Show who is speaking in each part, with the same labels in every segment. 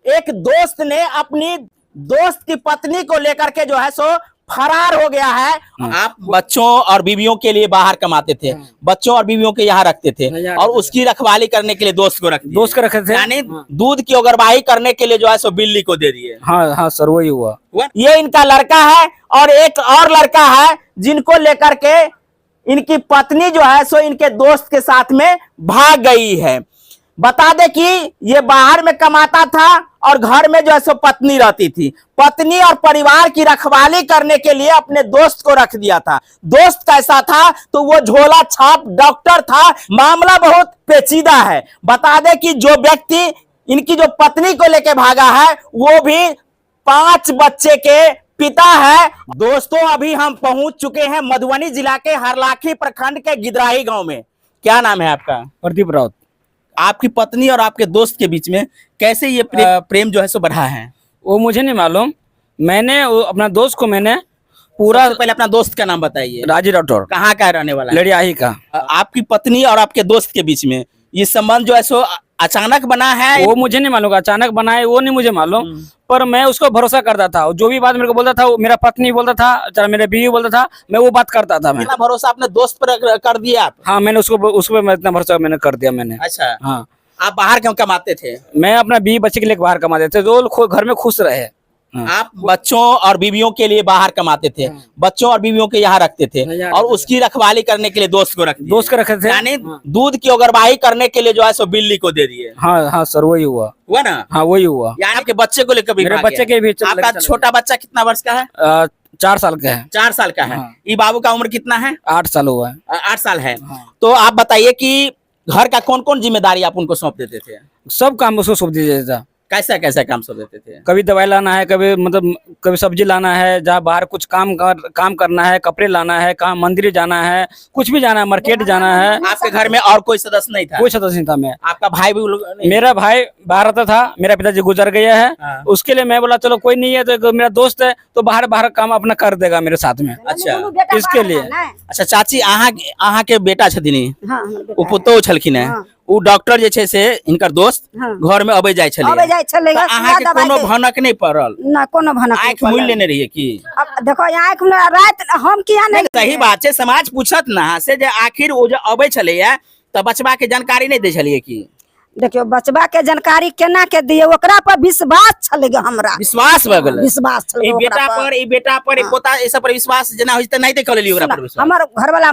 Speaker 1: एक दोस्त ने अपनी दोस्त की पत्नी को लेकर के जो है सो फरार हो गया है। आप बच्चों और बीवियों के लिए बाहर कमाते थे, बच्चों और बीवियों के यहाँ रखते थे और उसकी रखवाली करने के लिए दोस्त को रखे थे, यानी दूध की उगरवाही करने के लिए जो है सो बिल्ली को दे दिए।
Speaker 2: हाँ हाँ सर, वही हुआ।
Speaker 1: ये इनका लड़का है और एक और लड़का है जिनको लेकर के इनकी पत्नी जो है सो इनके दोस्त के साथ में भाग गई है। बता दे कि ये बाहर में कमाता था और घर में जो है सो पत्नी रहती थी। पत्नी और परिवार की रखवाली करने के लिए अपने दोस्त को रख दिया था। दोस्त कैसा था तो वो झोला छाप डॉक्टर था। मामला बहुत पेचीदा है। बता दे कि जो व्यक्ति इनकी जो पत्नी को लेके भागा है वो भी 5 बच्चे के पिता है। दोस्तों, अभी हम पहुंच चुके हैं मधुबनी जिला के हरलाखी प्रखंड के गिदराही गांव में। क्या नाम है आपका?
Speaker 2: प्रदीप राउत।
Speaker 1: आपकी पत्नी और आपके दोस्त के बीच में कैसे ये प्रेम जो है सो बढ़ा है?
Speaker 2: वो मुझे नहीं मालूम। मैंने अपना दोस्त को मैंने पूरा,
Speaker 1: पहले अपना दोस्त का नाम बताइए।
Speaker 2: राजी राठौर।
Speaker 1: कहाँ का रहने वाला है?
Speaker 2: लड़ियाही का।
Speaker 1: आपकी पत्नी और आपके दोस्त के बीच में ये संबंध जो है सो अचानक बना है?
Speaker 2: वो मुझे नहीं मालूम, अचानक बना है वो नहीं मुझे मालूम, पर मैं उसको भरोसा करता था। जो भी बात मेरे को बोलता था, वो मेरा पत्नी बोलता था, चाहे मेरे बीवी बोलता था, मैं वो बात करता था। मैं
Speaker 1: इतना भरोसा अपने दोस्त पर कर दिया आप?
Speaker 2: हाँ, मैंने उसको मैं इतना भरोसा मैंने कर दिया मैंने।
Speaker 1: अच्छा,
Speaker 2: हाँ।
Speaker 1: आप बाहर क्यों कमाते थे?
Speaker 2: मैं अपना बीवी बच्चे के लिए बाहर कमाते थे, जो घर में खुश रहे।
Speaker 1: आप बच्चों और बीवियों के लिए बाहर कमाते थे, बच्चों और बीवियों के यहाँ रखते थे और उसकी रखवाली करने के लिए दोस्त को रखे थे, यानी दूध की उगरवाही करने के लिए जो है सो बिल्ली को दे दिए।
Speaker 2: हाँ हाँ सर, वही हुआ
Speaker 1: ना?
Speaker 2: हाँ, वही हुआ।
Speaker 1: यानी आपके बच्चे को लेकर
Speaker 2: मेरे बच्चे के भी।
Speaker 1: आपका छोटा बच्चा कितना वर्ष का है?
Speaker 2: 4 साल का है।
Speaker 1: 4 साल का है। ये बाबू का उम्र कितना है?
Speaker 2: 8 साल हुआ है।
Speaker 1: 8 साल है। तो आप बताइए कि घर का कौन कौन जिम्मेदारी आप उनको सौंप देते थे?
Speaker 2: सब काम उसको सौंप दिया था।
Speaker 1: कैसा कैसा काम सौंप देते थे?
Speaker 2: कभी दवाई लाना है, कभी सब्जी लाना है, जहाँ बाहर कुछ काम करना है, कपड़े लाना है, कहाँ मंदिर जाना है, कुछ भी जाना है, मार्केट जाना है।
Speaker 1: आपके घर में और कोई सदस्य नहीं था?
Speaker 2: कोई सदस्य नहीं था। मैं,
Speaker 1: आपका भाई भी?
Speaker 2: मेरा भाई बाहर रहता था, मेरा पिताजी गुजर गया है। उसके लिए मैं बोला चलो कोई नहीं है, तो मेरा दोस्त है तो बाहर काम अपना कर देगा मेरे साथ में।
Speaker 1: अच्छा,
Speaker 2: इसके लिए।
Speaker 1: अच्छा चाची, अहाँ के बेटा छथिन, वो पुतोह छलखिन है, वो डॉक्टर जे छे से इनकर दोस्त घर में अबे जाय छले, अहाँ के कोनो भनक नहीं पड़ल?
Speaker 3: ना कोनो भनक।
Speaker 1: आँख मूल लेने रहिए की?
Speaker 3: अब देखो आँख में रात हम किया नहीं।
Speaker 1: सही बात है, समाज पूछत ना से जे आखिर वो जो अबे छले है तो बचबा के जानकारी नहीं दे छलिए की?
Speaker 3: देखियो बचबा के जानकारी केना के दिए, ओकरा पर विश्वास छलेगा हमरा।
Speaker 1: विश्वास भ गेल?
Speaker 3: विश्वास छले
Speaker 1: बेटा पर पोता ए सब पर विश्वास जना होई त नहीं देखल लियो ओकरा पर विश्वास।
Speaker 3: हमर घर वाला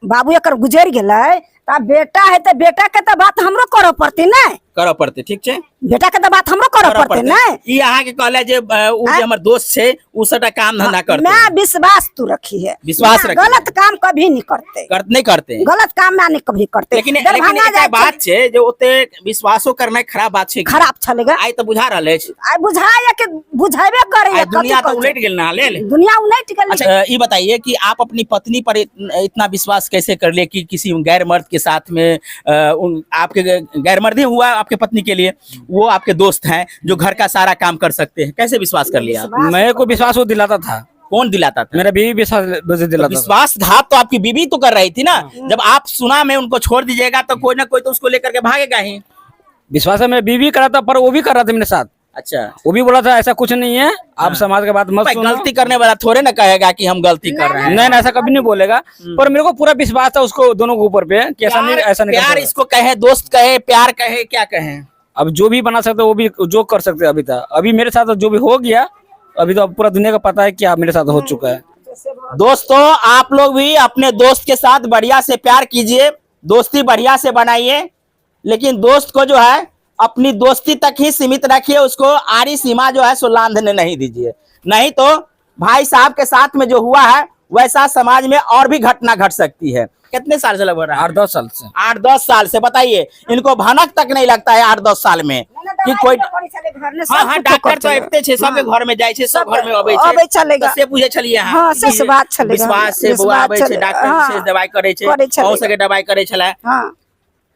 Speaker 3: बाबू एकर गुजर गेलै त बेटा है त बेटा के त बात हमरो करो पड़ती नहीं?
Speaker 1: करो पड़ते, ठीक छे।
Speaker 3: बेटा के त बात हमरो करो पड़ते नहीं?
Speaker 1: ई अहाँ के कहले जे उ जे हमर दोस्त छे उ सबटा काम धंधा करते।
Speaker 3: मैं विश्वास तू रखी है,
Speaker 1: विश्वास रखी।
Speaker 3: गलत काम कभी नहीं करते।
Speaker 1: नहीं करते
Speaker 3: गलत काम मैं नहीं कभी करते।
Speaker 1: लेकिन एक बात छे जे ओते विश्वासो करना खराब बात छे।
Speaker 3: खराब छलेगा।
Speaker 1: आई तो बुझा रहले छे।
Speaker 3: आई बुझाया के बुझाइबे करे।
Speaker 1: दुनिया तो उलट गेल ना ले।
Speaker 3: दुनिया उलट गेल।
Speaker 1: अच्छा, ये बताइए कि आप अपनी पत्नी पर इतना विश्वास कैसे कर लिए कि किसी गैर मर्द के साथ में आपके गैर मर्द ही हुआ आपके पत्नी के लिए, वो आपके दोस्त हैं जो घर का सारा काम कर सकते हैं, कैसे विश्वास कर लिया?
Speaker 2: मेरे को विश्वास वो दिलाता था।
Speaker 1: कौन दिलाता था?
Speaker 2: मेरा बीवी विश्वास दिलाता।
Speaker 1: विश्वासघात तो आपकी बीवी तो कर रही थी ना। जब आप सुना में उनको छोड़ दीजिएगा तो कोई ना कोई तो उसको लेकर के भागेगा ही।
Speaker 2: विश्वास है मेरा बीवी कर रहा था, पर वो भी कर रहा था मेरे साथ।
Speaker 1: अच्छा,
Speaker 2: वो भी बोला था ऐसा कुछ नहीं है, आप समाज के बात मत सुनो।
Speaker 1: गलती करने वाला थोड़े ना कहेगा कि हम गलती कर रहे हैं।
Speaker 2: नहीं, ऐसा कभी नहीं बोलेगा, पर मेरे को पूरा विश्वास था उसको दोनों के ऊपर पे कि ऐसा नहीं।
Speaker 1: प्यार इसको कहे, दोस्त कहे, प्यार कहे, क्या कहे?
Speaker 2: अब जो भी बना सकते वो भी जो कर सकते। अभी तक अभी मेरे साथ जो भी हो गया, अभी तो पूरा दुनिया का पता है कि आप मेरे साथ हो चुका है।
Speaker 1: दोस्तों, आप लोग भी अपने दोस्त के साथ बढ़िया से प्यार कीजिए, दोस्ती बढ़िया से बनाइए, लेकिन दोस्त को जो है अपनी दोस्ती तक ही सीमित रखिए, उसको आरी सीमा जो है सो लांघने नहीं दीजिए। नहीं तो भाई साहब के साथ में जो हुआ है वैसा समाज में और भी घटना घट सकती है। कितने साल से लग रहा है?
Speaker 2: 8-10 साल से।
Speaker 1: 8-10 साल से। बताइए, इनको भनक तक नहीं लगता है 8-10 साल में कि कोई। हाँ, डॉक्टर तो एते छे, सबके घर में जाय छे, सब घर में अबै छे, तो से पूछे छलिए। हां, विश्वास से बुआ आबै छे, डॉक्टर विशेष दवाई करे छे, बहुत सके दवाई करे छला। हां,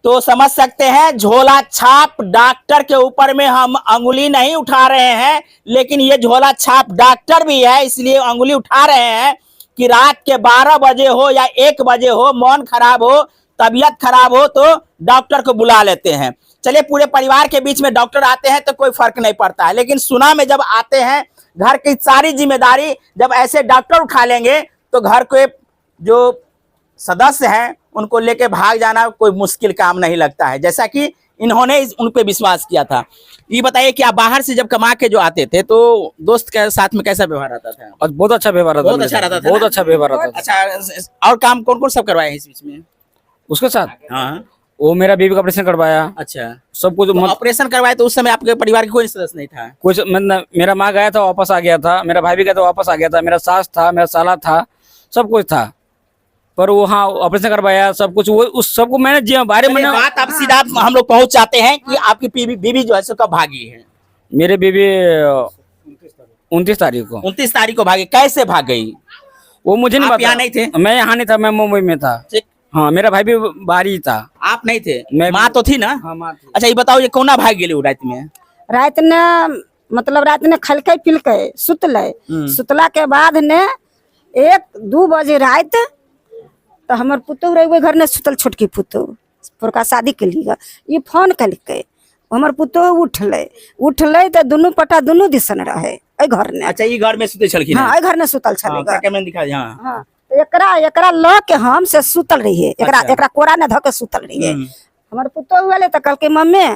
Speaker 1: तो समझ सकते हैं, झोला छाप डॉक्टर के ऊपर में हम अंगुली नहीं उठा रहे हैं, लेकिन ये झोला छाप डॉक्टर भी है, इसलिए अंगुली उठा रहे हैं कि रात के 12 बजे हो या 1 बजे हो, मन खराब हो, तबीयत खराब हो तो डॉक्टर को बुला लेते हैं। चलिए पूरे परिवार के बीच में डॉक्टर आते हैं तो कोई फर्क नहीं पड़ता है, लेकिन सुना में जब आते हैं घर की सारी जिम्मेदारी जब ऐसे डॉक्टर उठा लेंगे तो घर के जो सदस्य हैं उनको लेके भाग जाना कोई मुश्किल काम नहीं लगता है, जैसा कि इन्होंने उन पे विश्वास किया था। ये बताइए कि आप बाहर से जब कमा के जो आते थे तो दोस्त के साथ में कैसा व्यवहार आता था?
Speaker 2: और बहुत अच्छा व्यवहार रहता
Speaker 1: बहुत
Speaker 2: मेरे
Speaker 1: अच्छा
Speaker 2: साथ,
Speaker 1: रहता था
Speaker 2: बहुत
Speaker 1: ना?
Speaker 2: अच्छा व्यवहार रहता था
Speaker 1: अच्छा, और काम कौन कौन सब करवाए हैं इस बीच में?
Speaker 2: उसके साथ।
Speaker 1: हाँ,
Speaker 2: वो मेरा बीवी का ऑपरेशन करवाया,
Speaker 1: अच्छा।
Speaker 2: सब कुछ
Speaker 1: तो ऑपरेशन करवाए तो उस समय आपके परिवार के कोई सदस्य नहीं था?
Speaker 2: कुछ मतलब मेरा माँ गया था वापस आ गया था, मेरा भाई भी गया था वापस आ गया था, मेरा सास था, मेरा साला था, सब कुछ था। पर वो हाँ ऑपरेशन करवाया सब कुछ, वो उस सबको मैंने जी बारे में
Speaker 1: चलिए, बात अब सीधा हम लोग पहुंच जाते हैं कि आपकी बीवी जो है सो कब भागी है?
Speaker 2: मेरे बीवी 29 तारीख को।
Speaker 1: 29 तारीख को भागी, कैसे भाग गई?
Speaker 2: वो मुझे नहीं
Speaker 1: आप
Speaker 2: पता,
Speaker 1: यहाँ नहीं थे?
Speaker 2: मैं यहाँ नहीं था, मैं मुंबई में था।
Speaker 1: ठीक।
Speaker 2: हाँ मेरा भाई भी बाहर ही था।
Speaker 1: आप नहीं थे?
Speaker 2: मैं-
Speaker 1: माँ तो थी ना?
Speaker 2: हाँ माँ थी।
Speaker 1: अच्छा, ये बताओ ये कौना भाग गेली रात में?
Speaker 3: रात ने मतलब रात ने खलके पिलके सुतले, सुतला के बाद ने 1-2 बजे रात तो हमर पुतौ रहे घर ने सुतल, छोटकी पुतौ पोरका शादी के लिए ये फोन कलके, हमर पुतौ उठले तो दुनू पटा दुनू दिसन रहे ए घर ने।
Speaker 1: अच्छा, ये घर में सुते छलखिन?
Speaker 3: हाँ ए घर ने सुतल छले।
Speaker 1: कैमरा दिखा दी, हाँ।
Speaker 3: हाँ तो एकरा ल के हम से सुतल रही है,
Speaker 1: अच्छा।
Speaker 3: एकरा कोरा ने धके सुतल रही है। हमर पुतौ वाले तो कल के मम्मी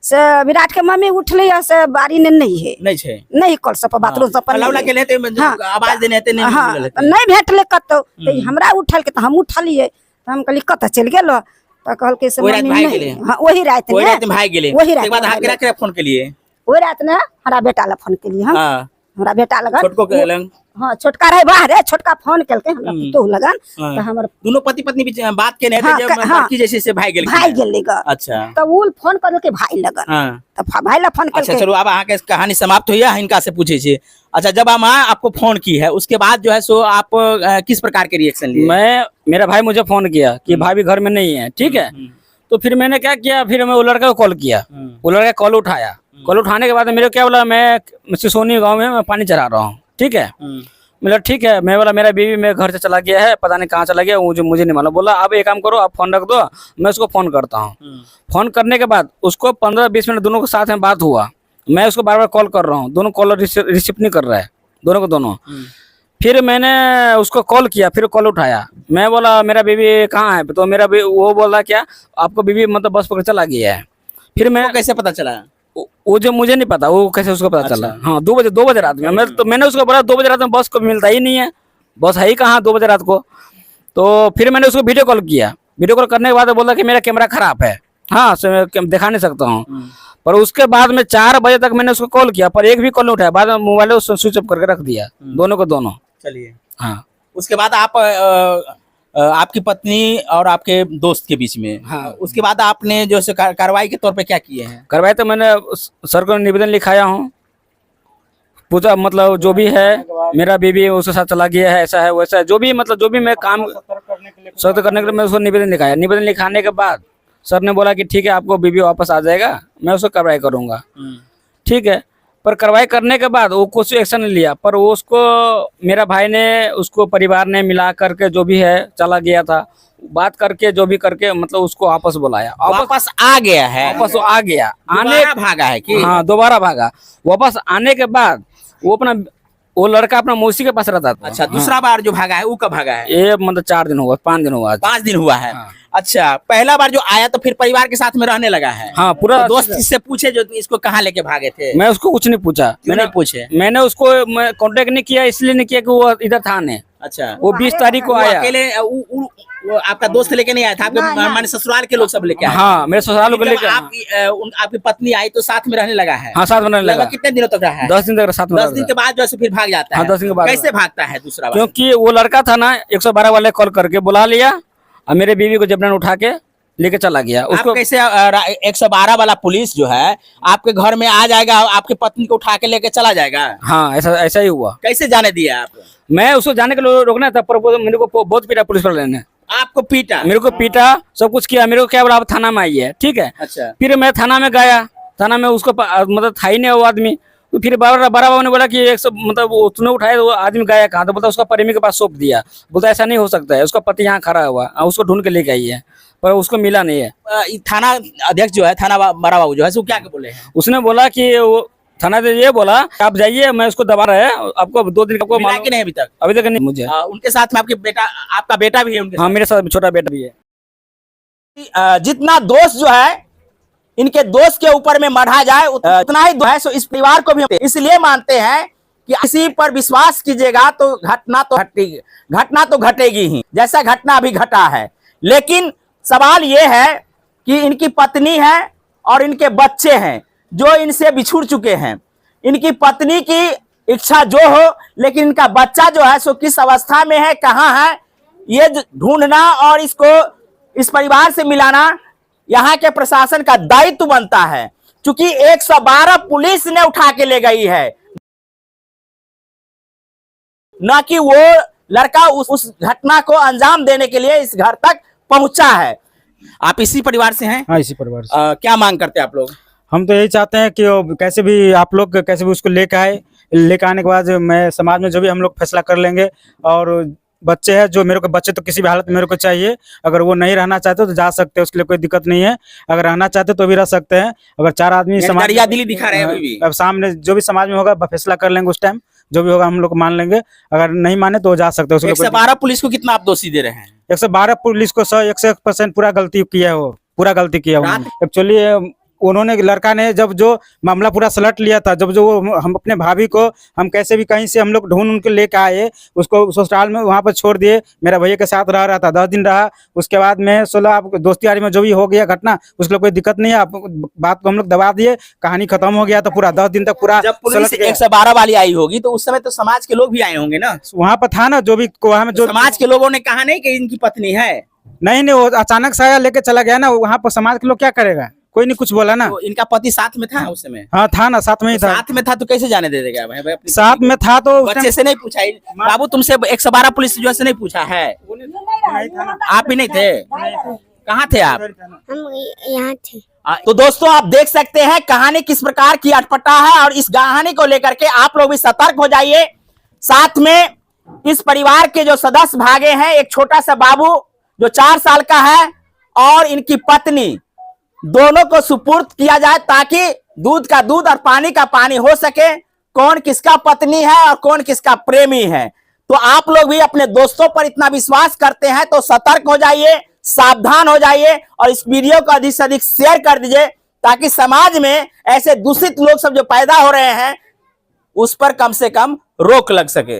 Speaker 3: से विराट के मम्मी उठले से बारी ने नहीं है,
Speaker 1: नहीं छे?
Speaker 3: नहीं कर सब बाथरूम सब
Speaker 1: फलावला के लेते
Speaker 3: हाँ।
Speaker 1: आवाज देने हेते नहीं
Speaker 3: हाँ
Speaker 1: मिलल हेते।
Speaker 3: नहीं भेटले कतो तो हमरा उठल के तो हम उठलिए तो हम कहली कत चल गेलो तो कहल के से
Speaker 1: वही रात
Speaker 3: मम्मी
Speaker 1: भाग
Speaker 3: नहीं।
Speaker 1: गेले?
Speaker 3: हाँ वही रात
Speaker 1: वही
Speaker 3: ने,
Speaker 1: रात में भाग गेले?
Speaker 3: वही रात
Speaker 1: एक बाद
Speaker 3: में
Speaker 1: हाथ के फोन के लिए?
Speaker 3: वही रात ने हमारा बेटा ला फोन के लिए हम
Speaker 1: हाँ,
Speaker 3: हमरा बेटा लगन
Speaker 1: छोटको के लंग?
Speaker 3: हाँ छोटका रहे बाहर है, छोटका फोन करके हमरा पुतौ लगन
Speaker 1: हाँ।
Speaker 3: तो हमर
Speaker 1: दोनों पति पत्नी बीच बात के नहीं
Speaker 3: हाँ,
Speaker 1: थे जब
Speaker 3: हाँ।
Speaker 1: लड़की जैसे से भाग गेल?
Speaker 3: भाई गेले ग
Speaker 1: अच्छा।
Speaker 3: तो वो फोन कर के भाई लगन
Speaker 1: हाँ।
Speaker 3: तो भाई ला फोन
Speaker 1: अच्छा,
Speaker 3: करके
Speaker 1: चलो अब अहाँ के कहानी समाप्त हुई है, इनका से पूछे छे। अच्छा, जब हम आपको फोन की है उसके बाद जो है सो आप किस प्रकार के रिएक्शन लिए?
Speaker 2: मेरा भाई मुझे फोन किया कि भाभी घर में नहीं है, ठीक है। तो फिर मैंने क्या किया, फिर मैं वो लड़का को कॉल किया, वो लड़का कॉल उठाया। कॉल उठाने के बाद मेरे क्या बोला, मैं सिसोनी गांव में मैं पानी चढ़ा रहा हूँ, ठीक है। बोला ठीक है, मैं बोला मेरा बीवी मेरे घर से चला गया है, पता नहीं कहाँ चला गया, मुझे नहीं मालूम। बोला अब एक काम करो, आप फोन रख दो, मैं उसको फोन करता हूँ। फोन करने के बाद उसको 15-20 मिनट दोनों के साथ में बात हुआ। मैं उसको बार बार कॉल कर रहा हूँ, दोनों कॉल रिसीव नहीं कर रहा है, दोनों को दोनों। फिर मैंने उसको कॉल किया, फिर कॉल उठाया। मैं बोला मेरा बीवी कहाँ है, तो वो बोला क्या आपको बीवी मतलब बस पकड़ चला गया है। फिर मैं
Speaker 1: कैसे पता चला?
Speaker 2: वो जो मुझे नहीं पता वो कैसे उसको पता चला। हाँ 2 बजे रात में मैंने उसको बोला 2 बजे रात में बस को मिलता ही नहीं है, बस है ही कहाँ 2 बजे रात को। तो फिर मैंने उसको वीडियो कॉल किया, वीडियो कॉल करने के बाद बोला कि मेरा कैमरा खराब है, हाँ दिखा नहीं सकता हूँ। पर उसके बाद में 4 बजे तक मैंने उसको कॉल किया पर एक भी कॉल नहीं उठाया। बाद में मोबाइल स्विच ऑफ करके रख दिया, दोनों को दोनों।
Speaker 1: चलिए,
Speaker 2: हाँ
Speaker 1: उसके बाद आप आपकी पत्नी और आपके दोस्त के बीच में,
Speaker 2: हाँ।
Speaker 1: उसके बाद आपने जो है कार्रवाई के तौर पे क्या किए हैं?
Speaker 2: करवाए तो मैंने सर को निवेदन लिखाया हूँ, पूछा मतलब जो भी है मेरा बीवी उसके साथ चला गया है, ऐसा है वैसा है, जो भी मतलब जो भी मैं काम सख्त करने के लिए मैं उसको निवेदन लिखाया। निवेदन लिखाने के बाद सर ने बोला कि ठीक है आपको बीवी वापस आ जाएगा, मैं उसको कार्रवाई करूँगा, ठीक है। पर कार्रवाई करने के बाद वो कुछ एक्शन नहीं लिया, पर वो उसको मेरा भाई ने उसको परिवार ने मिला करके जो भी है चला गया था, बात करके जो भी करके मतलब उसको वापस बुलाया,
Speaker 1: वापस आ गया है?
Speaker 2: वापस वो आ गया,
Speaker 1: दोबारा भागा है कि?
Speaker 2: हाँ दोबारा भागा। वापस आने के बाद वो लड़का अपना मौसी के पास रहता था।
Speaker 1: अच्छा, दूसरा बार जो भागा है वो कब भागा है?
Speaker 2: ये मतलब 4 दिन हुआ, 5 दिन हुआ आज।
Speaker 1: 5 दिन हुआ है।
Speaker 2: हाँ।
Speaker 1: अच्छा, पहला बार जो आया तो फिर परिवार के साथ में रहने लगा है?
Speaker 2: हाँ पूरा
Speaker 1: तो दोस्त इससे पूछे जो इसको कहाँ लेके भागे थे?
Speaker 2: मैं उसको कुछ नहीं पूछा,
Speaker 1: क्यों नहीं पूछे?
Speaker 2: मैंने उसको कांटेक्ट नहीं किया, इसलिए नहीं किया कि वो इधर था नहीं।
Speaker 1: अच्छा,
Speaker 2: वो 20 तारीख को
Speaker 1: वो
Speaker 2: आया।
Speaker 1: अकेले वो आपका दोस्त लेके नहीं आया था, आपके माने ससुराल के लोग सब लेके आए?
Speaker 2: हाँ मेरे ससुराल को
Speaker 1: जब
Speaker 2: लेकर
Speaker 1: आपकी पत्नी आई तो साथ में रहने लगा है?
Speaker 2: हाँ साथ में रहने लगा।
Speaker 1: लगभग कितने दिनों तक रहा है?
Speaker 2: 10 दिन तक साथ में
Speaker 1: 10 दिन के बाद जो है फिर भाग जाता है?
Speaker 2: हाँ, 10 दिन के बाद।
Speaker 1: कैसे भागता है दूसरा बार?
Speaker 2: क्योंकि वो लड़का था ना 112 वाले कॉल करके बुला लिया और मेरे बीवी को जबरन उठा के लेके चला गया। उसको
Speaker 1: कैसे 112 वाला पुलिस जो है आपके घर में आ जाएगा, आपकी पत्नी को उठा के लेके चला जाएगा?
Speaker 2: हाँ ऐसा ही हुआ।
Speaker 1: कैसे जाने दिया आप?
Speaker 2: मैं उसको जाने के लिए रोकना था, पर मेरे को बहुत पीटा पुलिस वाले ने।
Speaker 1: आपको पीटा?
Speaker 2: मेरे को पीटा, सब कुछ किया। मेरे को क्या बोला आप थाना में आइए, ठीक है।
Speaker 1: अच्छा।
Speaker 2: फिर मैं थाना में गया, थाना में उसको मतलब था ही नहीं वो आदमी। तो फिर बड़ा बाबू ने बोला कि एक सब मतलब उसने उठाया तो वो आदमी गया कहाँ, तो बोलता उसका प्रेमी के पास सौंप दिया। बोलता ऐसा नहीं हो सकता है, उसका पति यहाँ खड़ा हुआ, उसको ढूंढ के लेके आई है। पर उसको मिला नहीं है।
Speaker 1: थाना अध्यक्ष जो है, थाना बड़ा बाबू जो है, सो क्या बोले हैं?
Speaker 2: उसने बोला कि वो थाना से ये बोला आप जाइए, मैं उसको दबा रहा है, आपको 2 दिन आपको
Speaker 1: मिला कि नहीं अभी तक?
Speaker 2: अभी तक नहीं मुझे।
Speaker 1: उनके साथ में आपका बेटा भी है उनके
Speaker 2: हाँ, मेरे साथ छोटा बेटा भी है।
Speaker 1: जितना दोष जो है इनके दोस्त के ऊपर में मढ़ा जाए उतना ही है। सो इस परिवार को भी इसलिए मानते हैं कि किसी पर विश्वास कीजिएगा तो घटना तो घटेगी ही, जैसा घटना अभी घटा है। लेकिन सवाल यह है कि इनकी पत्नी है और इनके बच्चे हैं जो इनसे बिछुड़ चुके हैं। इनकी पत्नी की इच्छा जो हो, लेकिन इनका बच्चा जो है सो किस अवस्था में है, कहाँ है, ये ढूंढना और इसको इस परिवार से मिलाना यहाँ के प्रशासन का दायित्व बनता है। क्योंकि 112 पुलिस ने उठा के ले गई है, न कि वो लड़का उस घटना को अंजाम देने के लिए इस घर तक पहुंचा है। आप इसी परिवार से हैं?
Speaker 4: हाँ, इसी परिवार से।
Speaker 1: क्या मांग करते हैं आप लोग?
Speaker 4: हम तो यही चाहते हैं कि वो कैसे भी आप लोग कैसे भी उसको लेकर आए, लेकर आने के बाद मैं समाज में जो भी हम लोग फैसला कर लेंगे। और बच्चे हैं जो मेरे को, बच्चे तो किसी भी हालत में मेरे को चाहिए। अगर वो नहीं रहना चाहते तो जा सकते हैं, उसके लिए कोई दिक्कत नहीं है। अगर रहना चाहते तो भी रह सकते हैं। अगर 4 आदमी समाज
Speaker 1: दिली दिखा रहे हैं अभी भी।
Speaker 4: अब सामने जो भी समाज में होगा फैसला कर लेंगे, उस टाइम जो भी होगा हम लोग मान लेंगे। अगर नहीं माने तो जा सकते हैं।
Speaker 1: 112 पुलिस को कितना आप दोषी दे रहे हैं?
Speaker 4: 112 पुलिस को 100% पूरा गलती किया है, वो पूरा गलती किया एक्चुअली। उन्होंने, लड़का ने जब जो मामला पूरा सलट लिया था, जब जो हम अपने भाभी को हम कैसे भी कहीं से हम लोग ढूंढ उनके लेके आए, उसको ससुराल में वहां पर छोड़ दिए। मेरा भैया के साथ रह रहा था, 10 दिन रहा। उसके बाद में 16 आप दोस्ती यारी में जो भी हो गया घटना, उसके लिए कोई दिक्कत नहीं है। आप बात को हम लोग दबा दिए, कहानी खत्म हो गया। तो पूरा 10 दिन तक पूरा
Speaker 1: जब पुलिस 112 वाली आई होगी तो उस समय तो समाज के लोग भी आए होंगे ना?
Speaker 4: वहाँ पर था ना, जो भी वहाँ में जो
Speaker 1: समाज के लोगों ने कहा नहीं कि इनकी पत्नी है?
Speaker 4: नहीं, वो अचानक से आया, लेके चला गया ना। वहाँ पर समाज के लोग क्या करेगा, कोई नहीं कुछ बोला ना।
Speaker 1: तो इनका पति साथ में था उस समय?
Speaker 4: हाँ था ना, साथ में ही था।
Speaker 1: साथ में था तो कैसे जाने दे देगा भाई?
Speaker 4: साथ में था तो
Speaker 1: बच्चे से नहीं पूछा? बाबू तुमसे 112 पुलिस जो से नहीं पूछा है? आप ही नहीं थे? कहाँ थे आप?
Speaker 5: हम यहाँ थे।
Speaker 1: तो दोस्तों आप देख सकते हैं कहानी किस प्रकार की अटपटा है, और इस कहानी को लेकर के आप लोग भी सतर्क हो जाइए। साथ में इस परिवार के जो सदस्य भागे हैं, एक छोटा सा बाबू जो 4 साल का है और इनकी पत्नी, दोनों को सुपुर्द किया जाए ताकि दूध का दूध और पानी का पानी हो सके। कौन किसका पत्नी है और कौन किसका प्रेमी है। तो आप लोग भी अपने दोस्तों पर इतना विश्वास करते हैं तो सतर्क हो जाइए, सावधान हो जाइए, और इस वीडियो को अधिक से अधिक शेयर कर दीजिए ताकि समाज में ऐसे दूषित लोग सब जो पैदा हो रहे हैं उस पर कम से कम रोक लग सके।